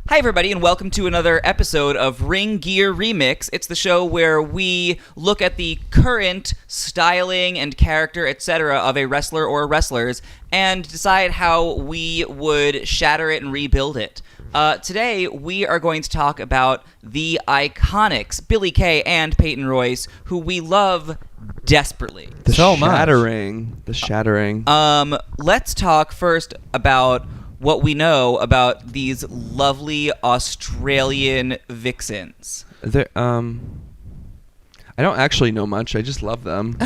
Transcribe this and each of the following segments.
Hi, everybody, and welcome to another episode of Ring Gear Remix. It's the show where we look at the current styling and character, etc., of a wrestler or wrestlers and decide how we would shatter it and rebuild it. Today, we are going to talk about the IIconics, Billie Kay and Peyton Royce, who we love desperately. The shattering. Let's talk first about what we know about these lovely Australian vixens. I don't actually know much. I just love them.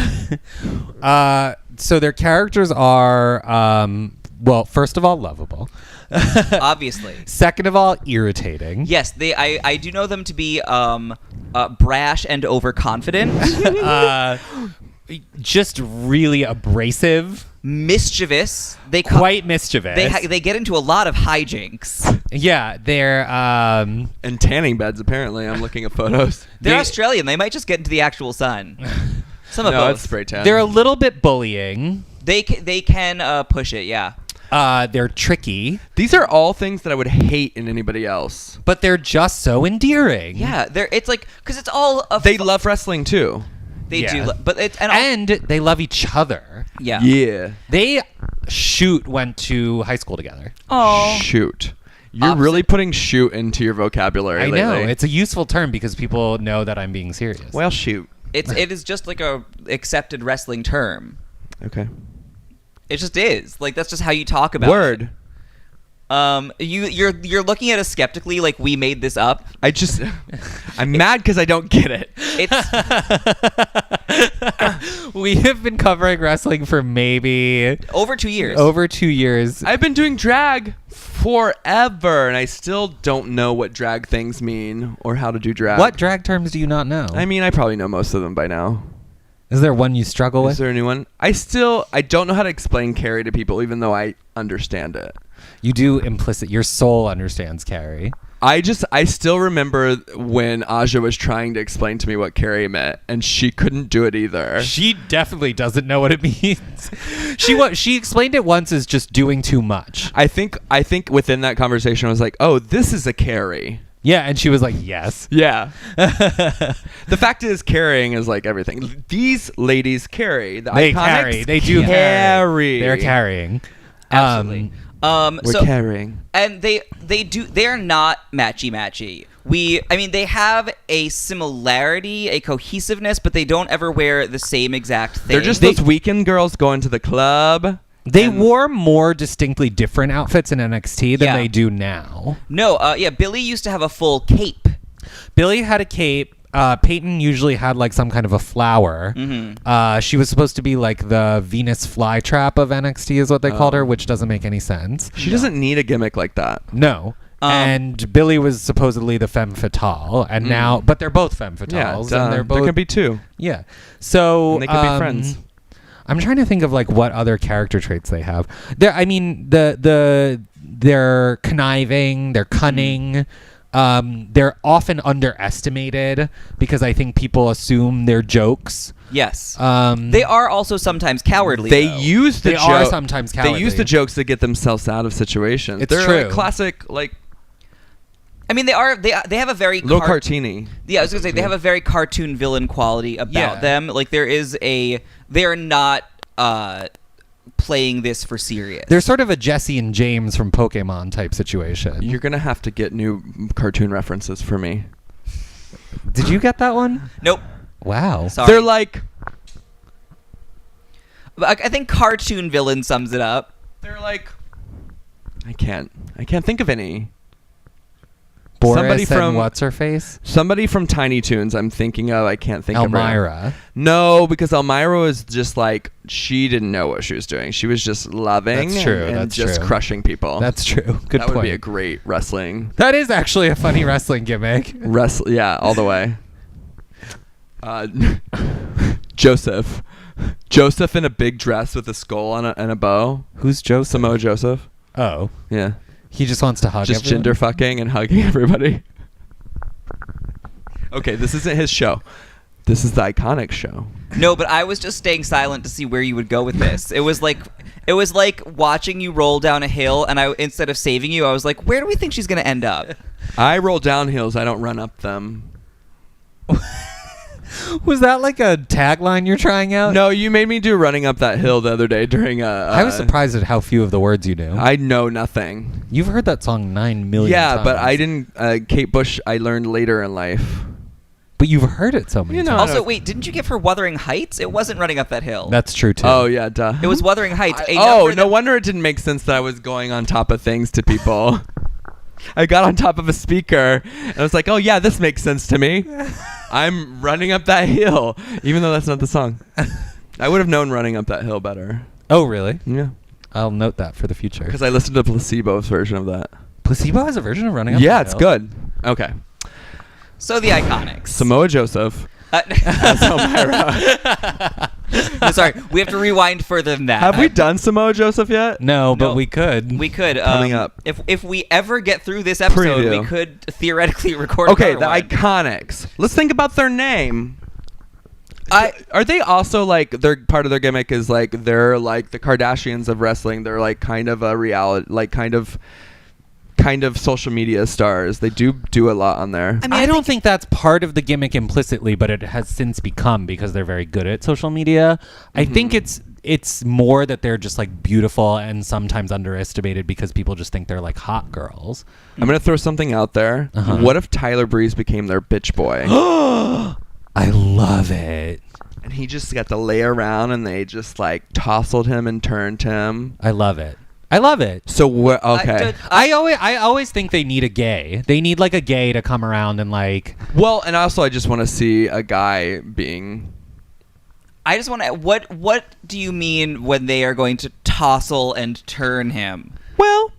So their characters are, well, first of all, lovable. Obviously. Second of all, irritating. Yes, I do know them to be brash and overconfident. Just really abrasive. Mischievous. Quite mischievous. They get into a lot of hijinks. Yeah, they're... And tanning beds, apparently. I'm looking at photos. They're Australian. They might just get into the actual sun. Some of both. It's spray tan. They're a little bit bullying. They can push it, yeah. They're tricky. These are all things that I would hate in anybody else. But they're just so endearing. Yeah, it's like... Because it's all... They love wrestling, too. They do, but it's and they love each other. Yeah. Yeah. They went to high school together. Oh. Shoot. You're really putting shoot into your vocabulary lately. I know. It's a useful term because people know that I'm being serious. Well, shoot. It is just like a accepted wrestling term. Okay. It just is. Like, that's just how you talk about it. Word. You're looking at us skeptically, like we made this up. I'm mad because I don't get it. We have been covering wrestling for maybe over 2 years. I've been doing drag forever, and I still don't know what drag things mean or how to do drag. What drag terms do you not know? I mean, I probably know most of them by now. Is there one you struggle with? Is there a new one? I don't know how to explain Carrie to people, even though I understand it. You do your soul understands Carrie. I still remember when Aja was trying to explain to me what Carrie meant, and she couldn't do it either. She definitely doesn't know what it means. She explained it once as just doing too much. I think within that conversation I was like, oh, this is a Carrie. Yeah, and she was like, yes. Yeah. The fact is, carrying is like everything. These ladies carry. They carry. They do carry. They're carrying. Absolutely. We're carrying. And they are not matchy. They have a similarity, a cohesiveness, but they don't ever wear the same exact thing. They're just those weekend girls going to the club. They wore more distinctly different outfits in NXT than they do now. No, Billie used to have a full cape. Billie had a cape. Peyton usually had like some kind of a flower. Mm-hmm. She was supposed to be like the Venus flytrap of NXT is what they called her, which doesn't make any sense. She doesn't need a gimmick like that. No. And Billie was supposedly the femme fatale, and now, but they're both femme fatales, and they're both. There can be two. Yeah. So and they can be friends. I'm trying to think of like what other character traits they have. They're conniving, they're cunning. They're often underestimated because I think people assume they're jokes. Yes. They are also sometimes cowardly. They are sometimes cowardly. They use the jokes to get themselves out of situations. They're true. Like classic, like. I mean, they have a very little cartoony. Yeah, I was gonna say they have a very cartoon villain quality about them. Like they're not playing this for serious. They're sort of a Jesse and James from Pokemon type situation. You're gonna have to get new cartoon references for me. Did you get that one? Nope. Wow. Sorry. They're like. I think cartoon villain sums it up. They're like. I can't think of any. Boris somebody from and what's her face? Somebody from Tiny Toons. I'm thinking of. I can't think of Elmira. No, because Elmira was just like she didn't know what she was doing. She was just loving. That's true. And just crushing people. That's true. Good point. That would be a great wrestling. That is actually a funny wrestling gimmick. Yeah, all the way. Joseph in a big dress with a skull and a bow. Who's Joseph? Samoa Joseph. Oh. Yeah. He just wants to hug just everyone? gender fucking and hugging everybody. Okay, this isn't his show. This is the IIconics show. No, but I was just staying silent to see where you would go with this. It was like watching you roll down a hill, and instead of saving you, I was like, where do we think she's going to end up? I roll down hills. I don't run up them. Was that like a tagline you're trying out? No, you made me do running up that hill the other day during a... I was surprised at how few of the words you knew. I know nothing. You've heard that song 9 million times. Yeah, but I didn't... Kate Bush, I learned later in life. But you've heard it so many You know, times. Also, wait, didn't you give her Wuthering Heights? It wasn't running up that hill. That's true, too. Oh, yeah, duh. It was Wuthering Heights. No wonder it didn't make sense that I was going on top of things to people. I got on top of a speaker, and I was like, oh, yeah, this makes sense to me. I'm running up that hill, even though that's not the song. I would have known running up that hill better. Oh, really? Yeah. I'll note that for the future. Because I listened to Placebo's version of that. Placebo has a version of running up Yeah, the it's hill? good. Okay. So the IIconics. Samoa Joseph. That's Elmira. No, sorry, we have to rewind further than that. Have we done Samoa Joseph yet? No, but No. we could. We could. Coming up. If we ever get through this episode, Preview. we could theoretically record Okay, the another one. IIconics. Let's think about their name. Are they also like their part of their gimmick is like they're like the Kardashians of wrestling? They're like kind of a reality, like kind of social media stars. They do a lot on there. I mean, I don't think that's part of the gimmick implicitly, but it has since become because they're very good at social media. I think it's more that they're just like beautiful and sometimes underestimated because people just think they're like hot girls. I'm gonna throw something out there. Uh-huh. What if Tyler Breeze became their bitch boy? I love it. And he just got to lay around, and they just like tousled him and turned him. I love it. I love it. So what? Okay. I always think they need a gay. They need like a gay to come around and like. Well, and also I just want to see a guy being. I just want to. What do you mean when they are going to tousle and turn him? Well.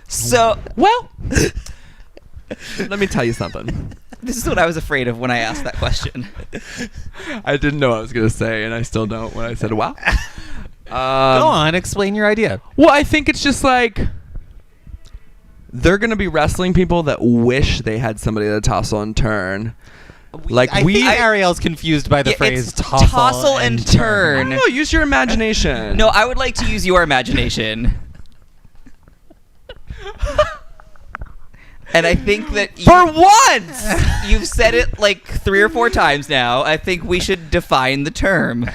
So, Well. Let me tell you something. this is what I was afraid of when I asked that question. I didn't know what I was gonna say, and I still don't when I said wow. Go on, explain your idea. Well, I think it's just like they're gonna be wrestling people that wish they had somebody to tousle and turn. Like I think Ariel's confused by the Yeah, phrase it's tousle and I turn. don't know, use your imagination. No, I would like to use your imagination. And I think that For once! you've said it like 3 or 4 times now. I think we should define the term.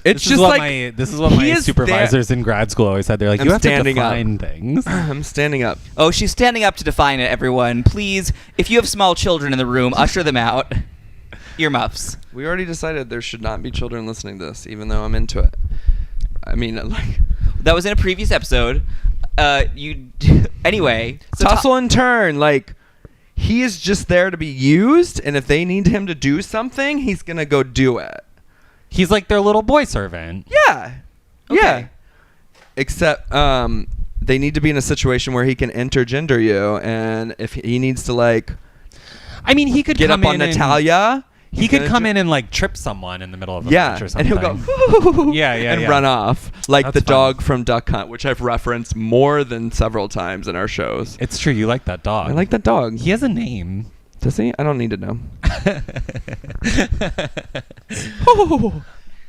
It's This is just what like this is what he my is supervisors in grad school always said. They're like, I'm you have to standing up. define things. I'm standing up. Oh, she's standing up to define it, everyone. Please, if you have small children in the room, usher them out. Earmuffs. We already decided there should not be children listening to this, even though I'm into it. I mean, like That was in a previous episode. Anyway. So tussle and turn. Like he is just there to be used, and if they need him to do something, he's gonna go do it. He's like their little boy servant. Yeah. Okay. Yeah. Except they need to be in a situation where he can intergender you, and if he needs to like I mean, he could get come up on in and- Natalia, He could come in and like trip someone in the middle of a yeah, match or and something. he'll go Yeah, yeah, and yeah. run off like That's the fun. dog from Duck Hunt, which I've referenced more than several times in our shows. It's true. You like that dog. I like that dog. He has a name. Does he? I don't need to know.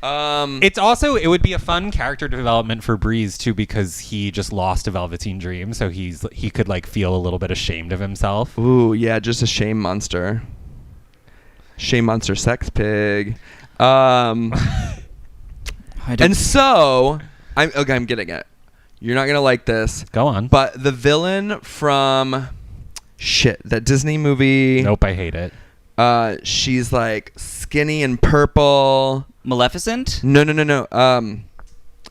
It's also it would be a fun character development for Breeze too because he just lost a Velveteen Dream, so he could like feel a little bit ashamed of himself. Ooh, yeah, just a shame monster. Shame monster sex pig. And so I'm getting it. You're not gonna like this. Go on. But the villain from that Disney movie. Nope, I hate it. She's like skinny and purple. Maleficent? No.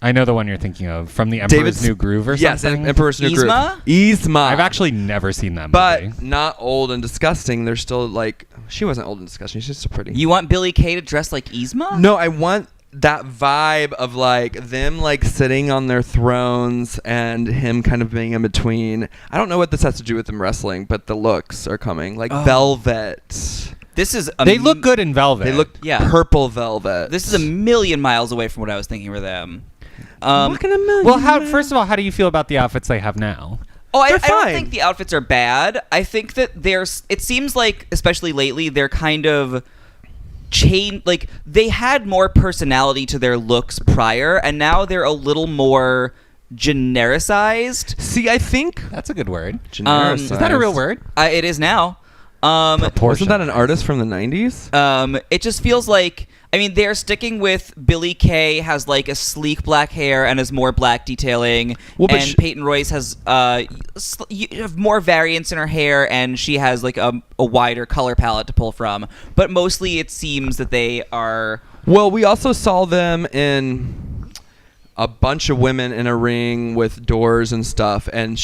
I know the one you're thinking of from the Emperor's New Groove or yes, something. Emperor's New Groove. Yzma? Yzma. I've actually never seen that movie. But not old and disgusting. They're still like she wasn't old and disgusting. She's just so pretty. You want Billy Kay to dress like Yzma? No, I want that vibe of like them like sitting on their thrones and him kind of being in between. I don't know what this has to do with them wrestling, but the looks are coming like velvet. This is they look good in velvet. They look Yeah. purple velvet. This is a million miles away from what I was thinking for them. Walking a million Well, miles. first of all, how do you feel about the outfits they have now? Oh, I They're don't fine. think the outfits are bad. I think that it seems like, especially lately, they're kind of like they had more personality to their looks prior, and now they're a little more genericized. See, I think That's a good word. genericized. Is that a real word? It is now. Wasn't that an artist from the 90s? It just feels like, I mean, they're sticking with Billie Kay has like a sleek black hair and has more black detailing, Well, but and Peyton Royce has more variance in her hair, and she has like a wider color palette to pull from. But mostly, it seems that they are. Well, we also saw them in a bunch of women in a ring with doors and stuff, and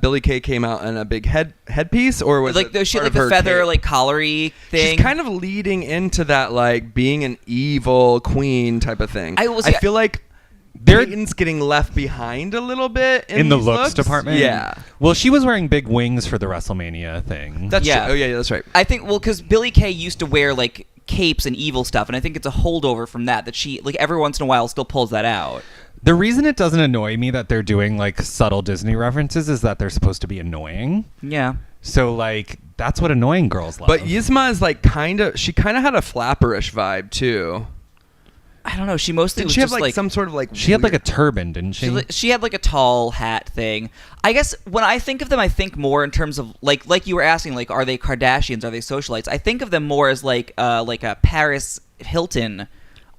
Billie Kay came out in a big headpiece, or was Like it she part had of like the her feather cape? like collary thing. She's kind of leading into that like being an evil queen type of thing. I feel like Peyton's getting left behind a little bit in the these looks department? Yeah, Well, she was wearing big wings for the WrestleMania thing. that's Yeah. true. Oh yeah, that's right. I think because Billie Kay used to wear like capes and evil stuff, and I think it's a holdover from that she like every once in a while still pulls that out. The reason it doesn't annoy me that they're doing like subtle Disney references is that they're supposed to be annoying. Yeah. So like that's what annoying girls love. But Yzma is like she kind of had a flapperish vibe too. I don't know. She mostly Did was she have just like some sort of like she had like a weird- turban, didn't she? She had like a tall hat thing. I guess when I think of them, I think more in terms of like you were asking, like, are they Kardashians? Are they socialites? I think of them more as like a Paris Hilton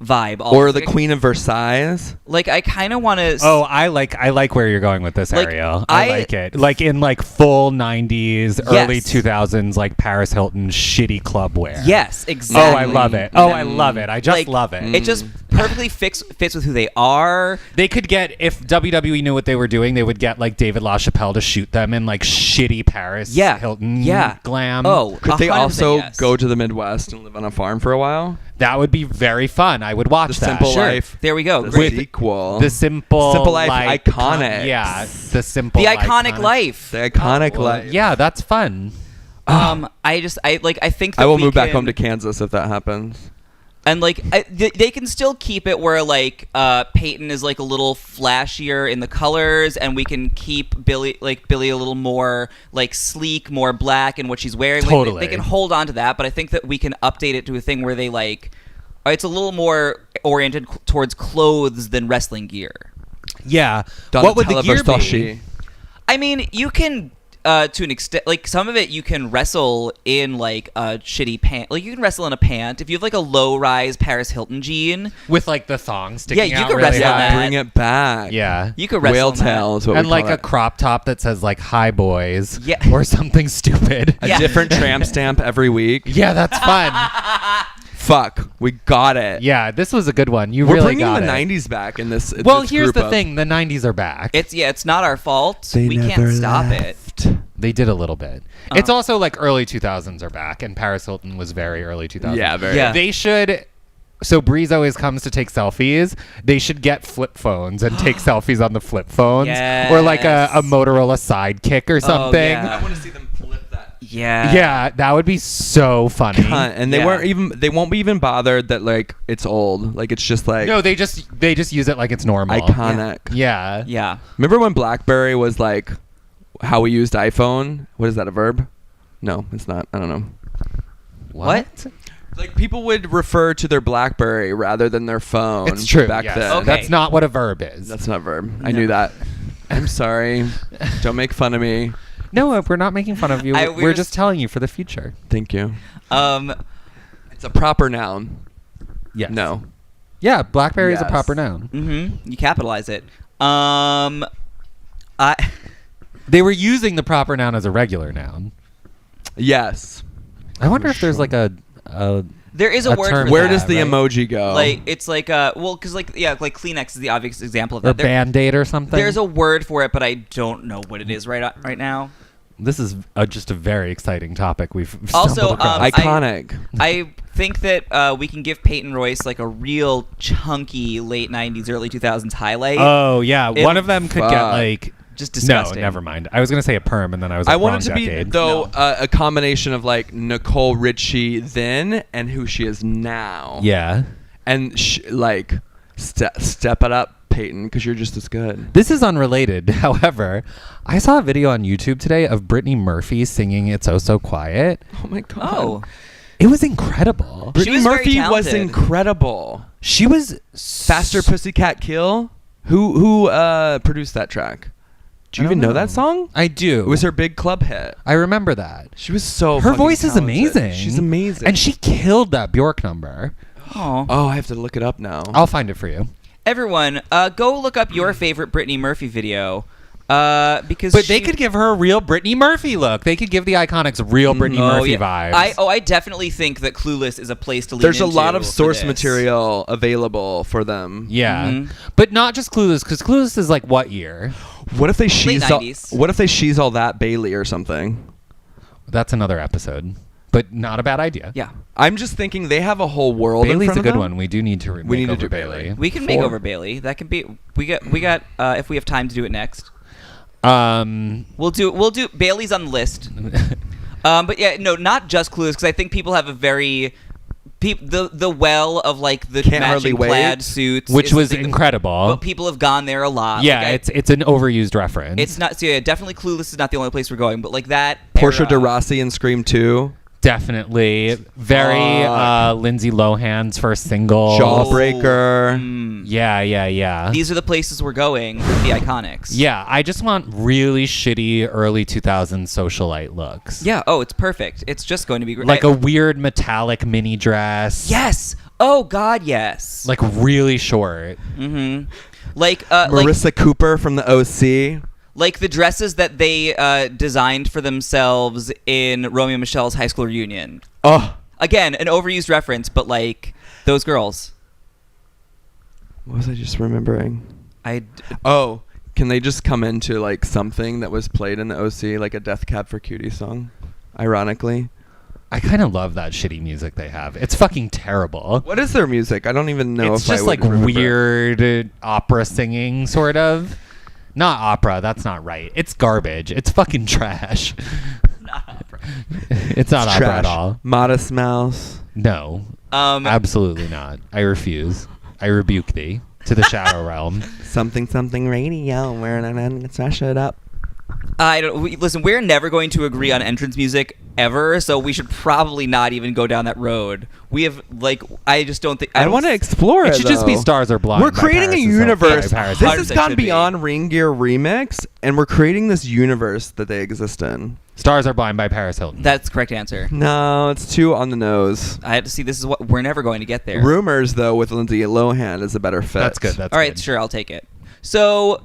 vibe, or the like, Queen of Versailles. Like I kind of want to. Oh, I like where you're going with this, Like, Ariel. I like it. Like in like full 90s, early 2000s, like Paris Hilton shitty club wear. Yes, Oh, exactly. I love it. Oh, I love it. I just Like, love it. It just perfectly fits with who they are. They could get, if WWE knew what they were doing, they would get like David LaChapelle to shoot them in like shitty Paris Hilton glam. Oh, Could they 100% also yes. go to the Midwest and live on a farm for a while? That would be very fun. I would watch The that. Simple Sure. Life. There we go. The Great. sequel. The simple Life Iconics. Yeah, the simple The iconic life. The iconic life. Yeah, that's fun. I think that I will we move back can- home to Kansas if that happens. And like they can still keep it where like Peyton is like a little flashier in the colors, and we can keep Billie a little more like sleek, more black in what she's wearing. Like, Totally. they can hold on to that, but I think that we can update it to a thing where they like it's a little more oriented towards clothes than wrestling gear. Yeah. What would the Donatella gear be? Versace. I mean, you can to an extent, like some of it you can wrestle in like a shitty pant. Like you can wrestle in a pant if you have like a low-rise Paris Hilton jean. With like the thong sticking Yeah, you out could really wrestle in high. that. Bring it back. Yeah. You could wrestle Whale in that. tail is what And we like call a it. crop top that says like "Hi Boys" Yeah. or something stupid. A Yeah. different tramp stamp every week. Yeah, that's fun. Fuck, we got it. Yeah, this was a good one. You We're really bringing got the it. 90s back in this. Well, this here's group the of- thing: the '90s are back. It's not our fault. They We never can't stop it. left. They did a little bit. It's also like early 2000s are back, and Paris Hilton was very early 2000s. Yeah, very. Yeah. They should. So Breeze always comes to take selfies. They should get flip phones and take selfies on the flip phones, or like a Yes. Motorola Sidekick or something. yeah. I want to see them flip that. Yeah. Yeah, that would be so funny. Cunt. And they Yeah. weren't even. They won't be even bothered that like it's old. Like it's just like No, they just use it like it's normal. iconic. Yeah. Yeah. Remember when BlackBerry was like how we used iPhone? What is that, a verb? No, it's not. I don't know. What? Like people would refer to their BlackBerry rather than their phone. It's true. back yes. then. Okay. That's not what a verb is. That's not a verb. I knew that. I'm sorry. Don't make fun of me. No, we're not making fun of you. we We're were just telling you for the future. Thank you. Um. It's a proper noun. Yes. No. Yeah, BlackBerry is a Yes. proper noun. You capitalize it. They were using the proper noun as a regular noun. Yes. I wonder if there's like a There is a word term for Where that. does the right? emoji go? Like it's like well, because like Kleenex is the obvious example of or that. Band-Aid or something. There's a word for it, but I don't know what it is right now. This is just a very exciting topic we've Also, stumbled across. iconic. I think that we can give Peyton Royce like a real chunky late '90s, early 2000s highlight. Oh yeah, It- one of them could get Fuck. like Just disgusting. No, never mind. I was gonna say a perm, and then I was. I Like, want wrong it to be decade. though No. a combination of like Nicole Richie then and who she is now. Yeah. And like step it up, Peyton, because you're just as good. This is unrelated. However, I saw a video on YouTube today of Brittany Murphy singing "It's Oh So Quiet." Oh my god. Oh, It was incredible. She Brittany was very Murphy was talented. incredible. She was Faster Pussycat Kill. Who produced that track? Do you I even don't know that song? I do. It was her big club hit. I remember that. She was so Her fucking voice is talented. amazing. She's amazing. And she killed that Bjork number. oh. Oh, I have to look it up now. I'll find it for you. Everyone, go look up your favorite Brittany Murphy video. Because But they could give her a real Brittany Murphy look. They could give the Iconics real Brittany Murphy vibes. I definitely think that Clueless is a place to lean There's a into lot of for source this. material available for them. Yeah. Mhm. But not just Clueless, because Clueless is like what year? What if they she's all, 90s. What if they she's all that Bailey or something? That's another episode. But not a bad idea. Yeah. I'm just thinking they have a whole world. in Bailey's front a of good them. one. We do need to We need to over do Bailey. Bailey. We can make Four. over Bailey. That can be. We got. If we have time to do it next, Um, we'll do Bailey's on the list. But yeah, no, not just Clueless, because I think people have a very the well of like the Can't Hardly matching Wait, plaid suits, which is was something that- incredible. But people have gone there a lot. Yeah, Like, it's an overused reference. it's not. So yeah, definitely Clueless is not the only place we're going, but like that. Portia era- de Rossi in Scream 2. Definitely very Lindsay Lohan's first single. Jawbreaker. Mm. Yeah. These are the places we're going with the Iconics. Yeah, I just want really shitty early 2000s socialite looks. Yeah. Oh, it's perfect. It's just going to be great. Like a weird metallic mini dress. Yes. Oh God, yes. Like really short. Mm-hmm. Like Marissa Cooper from the OC. like the dresses that they designed for themselves in Romeo and Michelle's high school reunion. Oh, Again, an overused reference, but like those girls. what was I just remembering? I Oh, can they just come into like something that was played in the OC, like a Death Cab for Cutie song? Ironically, I kind of love that shitty music they have. It's fucking terrible. what is their music? I don't even know. It's if I just would like remember. weird opera singing, sort of. Not opera. That's not right. It's garbage. It's fucking trash. not opera. It's not opera Trash. at all. Modest Mouse. No, absolutely not. I refuse. I rebuke thee to the shadow realm. Something radio. We're gonna smash it up. I don't listen. We're never going to agree on entrance music ever, so we should probably not even go down that road. We have like I just don't think I want to explore it. It should just be though. Stars Are Blind. We're by creating a Paris Hilton. universe. By Paris This Hilton. has 100% gone should be. beyond Ring Gear Remix, and we're creating this universe that they exist in. Stars Are Blind by Paris Hilton. That's the correct answer. No, it's too on the nose. I had to see. This is what we're never going to get there. Rumors, though, with Lindsay Lohan is a better fit. That's good. That's All right, good. sure, I'll take it. So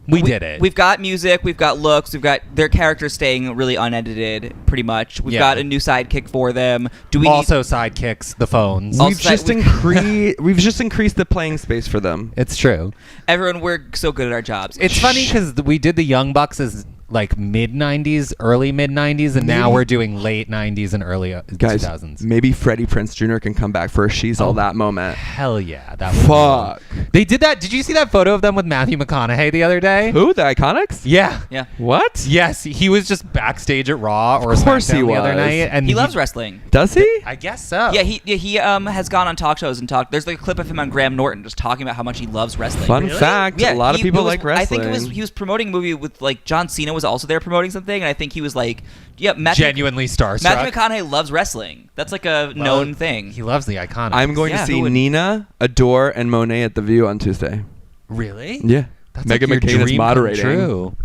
We did it. We've got music, we've got looks, we've got their characters staying really unedited, pretty much. We've Yeah. got a new sidekick for them. Do we also sidekicks the phones. Also- We've just we've just increased the playing space for them. It's true. everyone? We're so good at our jobs. It's funny because we did the Young Bucks as like mid 90s, early mid 90s, and now Maybe- we're doing late 90s and early Guys, 2000s. maybe Freddie Prinze Jr. can come back for a She's All Oh. That moment. Hell yeah, that would Fuck. They did that. Did you see that photo of them with Matthew McConaughey the other day? Who? The Iconics? Yeah. yeah. What? Yes, he was just backstage at Raw or Of course SmackDown he the other was. night, and He loves wrestling. Does he? I guess so. Yeah, he has gone on talk shows and talked. There's like a clip of him on Graham Norton just talking about how much he loves wrestling. Fun Really? fact. Yeah, a lot of he- people it was- like wrestling. I think he was promoting a movie with like John Cena was also there promoting something, and I think he was like, yeah, Matthew genuinely starstruck. Matthew McConaughey loves wrestling. That's like a known thing. He loves the Iconics. I'm going Yeah, to see who would- Nina, Adore, and Monet at the View on Tuesday. Really? Yeah. That's Megan like your McCain is dream come moderating. True.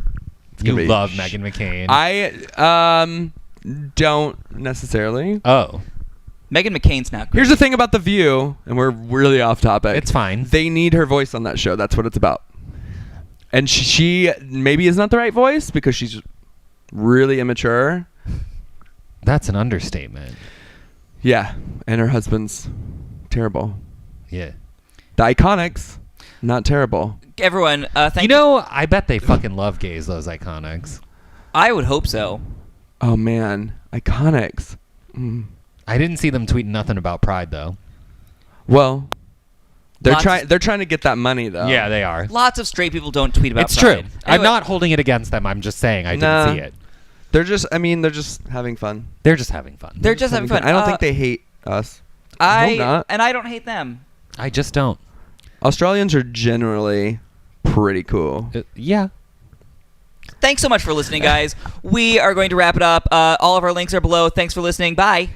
gonna You be love Megan McCain. I don't necessarily. Oh, Megan McCain's not great. Here's the thing about The View, and we're really off topic. it's fine. They need her voice on that show. That's what it's about. And she maybe is not the right voice because she's really immature. That's an understatement. Yeah, and her husband's terrible. Yeah. The Iconics, not terrible. Everyone, thank You know, I bet they fucking love gays, those Iconics. I would hope so. Oh man, Iconics. I didn't see them tweeting nothing about Pride, though. Well, they're Lots trying. of- They're trying to get that money though. Yeah, they are. Lots of straight people don't tweet about It's Pride. true. I'm Anyway, not holding it against them. I'm just saying I Nah. didn't see it. They're just. I mean, they're just having fun. They're just having fun. They're just having fun. I don't think they hate us. I Hope not. and I don't hate them. I just don't. Australians are generally pretty cool. Yeah. Thanks so much for listening, guys. We are going to wrap it up. All of our links are below. Thanks for listening. Bye.